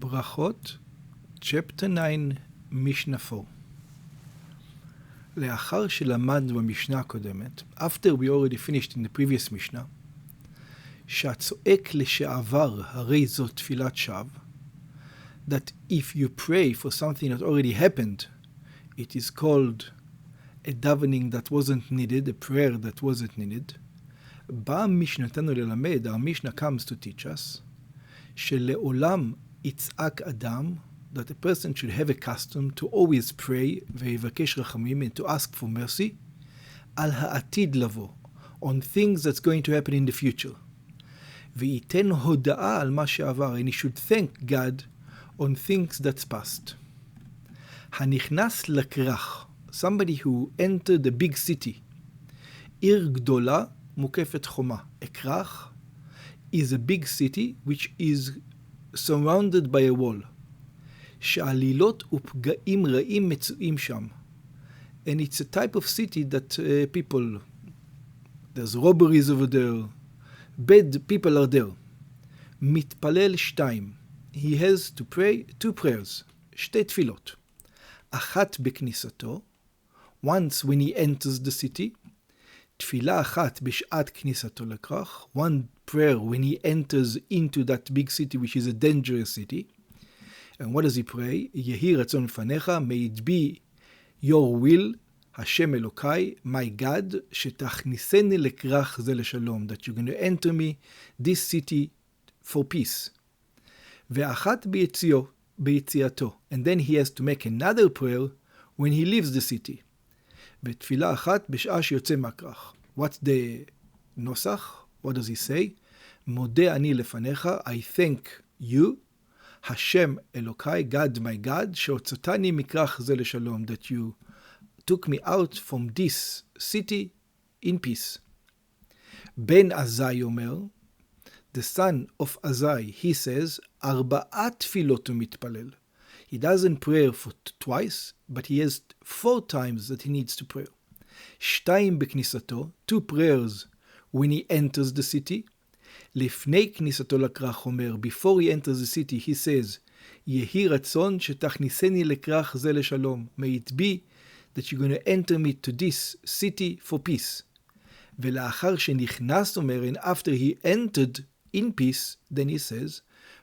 Brachot, Chapter 9, Mishnah 4. לאחר שלמדנו במשנה הקודמת, after we already finished in the previous Mishnah, שהצועק לשעבר הרי זו תפילת שווא, that if you pray for something that already happened, it is called a davening that wasn't needed, a prayer that wasn't needed. באה משנתנו ללמד, our Mishnah comes to teach us, שלעולם יצעק אדם, that a person should have a custom to always pray ויבקש רחמים and to ask for mercy על העתיד לבוא, on things that's going to happen in the future. וייתן הודעה על מה שעבר, and he should thank God on things that's past. הנכנס לכרך, somebody who entered the big city, עיר גדולה מוקפת חומה. A כרך is a big city which is surrounded by a wall. שעלילות ופגעים רעים מצויים שם. And it's a type of city that people, there's robberies over there, bad people are there. מתפלל שתיים. He has to pray two prayers, שתי תפילות. אחת בכניסתו, once when he enters the city, תפילה אחת בשעת כניסתו לכרך, one prayer when he enters into that big city which is a dangerous city. And what does he pray? יהי רצון לפניך, may it be your will, השם אלוקי, my God, שתכניסני לכרך זה לשלום, that you're going to enter me this city for peace. ואחת ביציאתו, and then he has to make another prayer when he leaves the city. ותפילה אחת בשעה שיוצא מהכרך. What's the נוסח? What does he say? מודה אני לפניך, I thank you, השם אלוקי, God my God, שהוצאתני מכרך זה לשלום, that you took me out from this city in peace. בן עזאי אומר, the son of Azai, he says, ארבעה תפילות הוא מתפלל. He doesn't pray for twice, but he has 4 times that he needs to pray. שתיים בכניסתו, 2 prayers when he enters the city. לפני כניסתו לכרך אומר, before he enters the city, he says, יהי רצון שתכניסני לכרך זה לשלום. May it be that you're going to enter me to this city for peace. ולאחר שנכנס אומר, and after he entered in peace, then he says,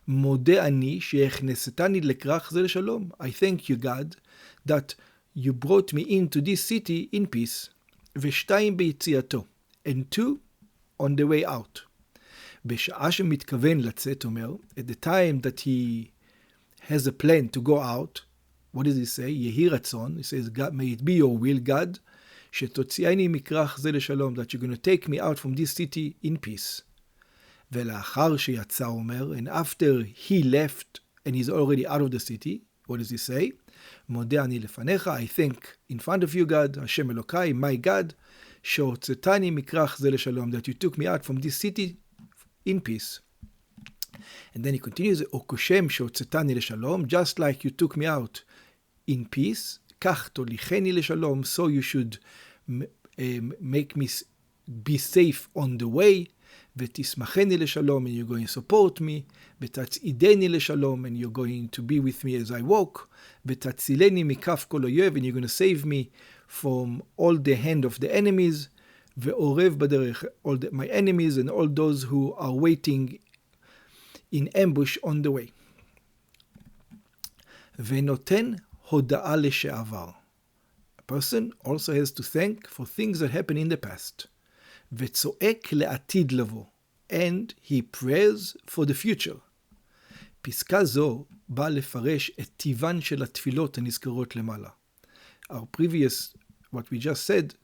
מודה אני שהכנסתני לכרך זה לשלום. I thank you God that you brought me into this city in peace. ושתיים ביציאתו, and 2 on the way out. בשעה שמתכוון לצאת אומר, at the time that he has a plan to go out, what does he say? יהי רצון, he says, God, may it be your will God, שתוציאני מכרך זה לשלום, that you're going to take me out from this city in peace. ולאחר שיצא אומר, and after he left and he's already out of the city, what does he say? מודה אני לפניך, I thank in front of you God, השם אלוקי, my God, שהוצאתני מכרך זה לשלום, that you took me out from this city in peace. And then he continues, או כשם שהוצאתני לשלום, just like you took me out in peace, כך תוליכני לשלום, so you should make me be safe on the way, ותשמחני לשלום, and you're going to support me, ותצעידני לשלום, and you're going to be with me as I walk, ותצילני מכף כל אויב, and you're going to save me from all the hand of the enemies, ועורב בדרך, all my enemies and all those who are waiting in ambush on the way. ונותן הודעה לשעבר. A person also has to thank for things that happen in the past. וצועק לעתיד לבוא, and he prays for the future. פסקה זו באה לפרש את טיבן של התפילות הנזכרות למעלה. Our previous, what we just said,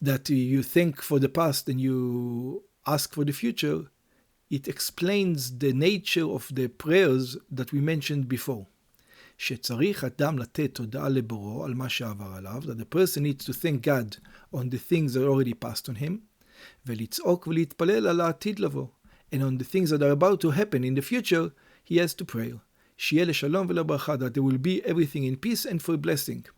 that you thank for the past and you ask for the future, it explains the nature of the prayers that we mentioned before. שצריך אדם לתת הודעה לבורו על מה שעבר עליו, that the person needs to thank God on the things that already passed on him, ולצעוק ולהתפלל על העתיד לבוא, and on the things that are about to happen in the future, he has to pray. שיהיה לשלום ולברכה, that there will be everything in peace and for blessing.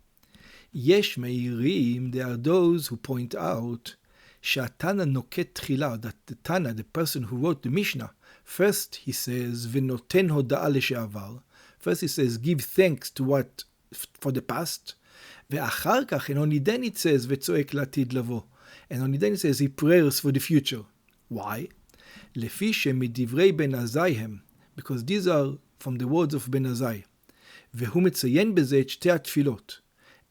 יש מהירים, there are those who point out שהתנא נוקט תחילה, that the Tana, the person who wrote the Mishnah, First he says, ונותן הודעה לשעבר. First he says, give thanks to what, for the past. ואחר כך, and only then it says, וצועק לעתיד לבוא. And only then it says, he prayers for the future. Why? לפי שמדברי בן עזאי הם. Because these are from the words of בן עזאי. והוא מציין בזה את שתי התפילות.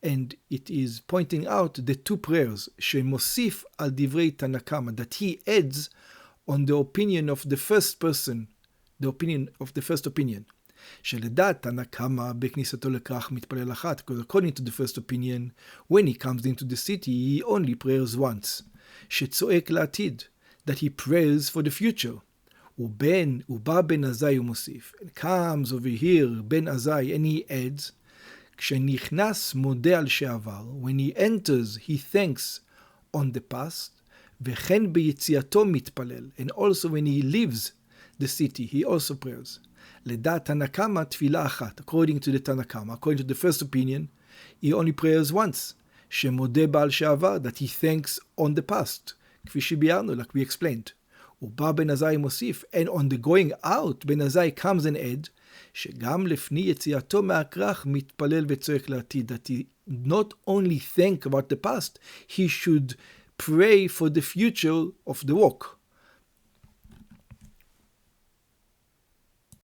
And it is pointing out the two prayers, שמוסיף על דברי תנא קמא, that he adds on the opinion of the first person, the opinion of the first opinion. שלדעת תנא קמא בכניסתו לכרך מתפלל אחת, because according to the first opinion, when he comes into the city, he only prays once. שצועק לעתיד, that he prays for the future. ובא בן עזאי ומוסיף. And comes over here, בן עזאי, and he adds, כשנכנס מודה על שעבר, when he enters, he thanks on the past, וכן ביציאתו מתפלל, and also when he leaves the city, he also prayers. לדעת תנא קמא תפילה אחת, according to the תנא קמא, according to the first opinion, he only prayers once, שמודה בעל שעבר, that he thanks on the past, כפי שביארנו, like we explained. ובא בן עזאי מוסיף, and on the going out, בן עזאי comes and add, שגם לפני יציאתו מהכרך מתפלל וצועק לעתיד, that he not only think about the past, he should pray for the future of the walk.